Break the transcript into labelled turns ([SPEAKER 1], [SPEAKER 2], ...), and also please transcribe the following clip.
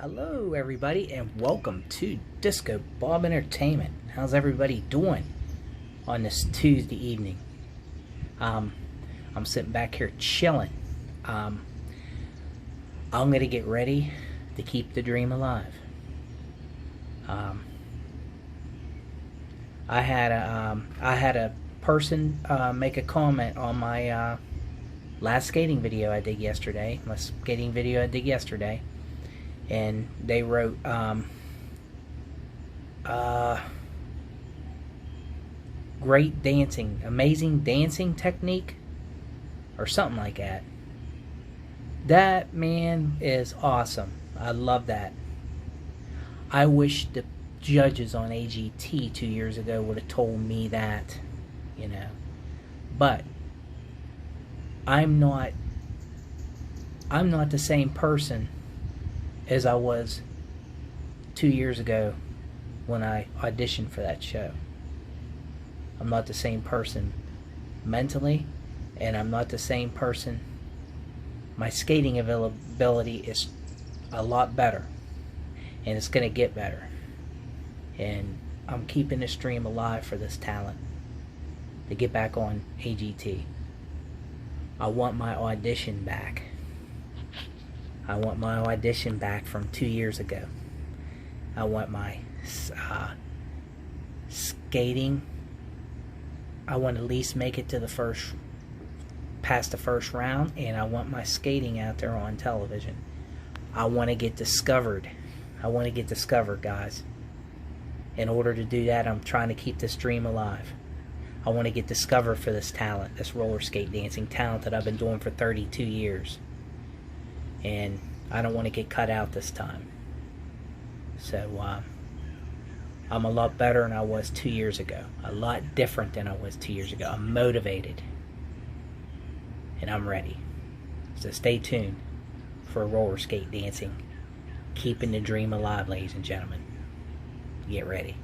[SPEAKER 1] Hello everybody and welcome to Disco Bob Entertainment. How's everybody doing on this Tuesday evening? I'm sitting back here chilling. I'm gonna get ready to keep the dream alive. I had a person make a comment on my last skating video I did yesterday. And they wrote great dancing, amazing dancing technique, or something like that. That, man, is awesome. I love that. I wish the judges on AGT 2 years ago would have told me that, you know. But I'm not the same person as I was 2 years ago when I auditioned for that show. I'm not the same person mentally, and I'm not the same person. My skating ability is a lot better, and it's going to get better. And I'm keeping this dream alive for this talent to get back on AGT. I want my audition back. I want my audition back from 2 years ago. I want my skating. I want to at least make it to past the first round, and I want my skating out there on television. I want to get discovered. I want to get discovered, guys. In order to do that, I'm trying to keep this dream alive. I want to get discovered for this talent, this roller skate dancing talent that I've been doing for 32 years. And I don't want to get cut out this time. So I'm a lot better than I was 2 years ago. A lot different than I was 2 years ago. I'm motivated. And I'm ready. So stay tuned for roller skate dancing. Keeping the dream alive, ladies and gentlemen. Get ready.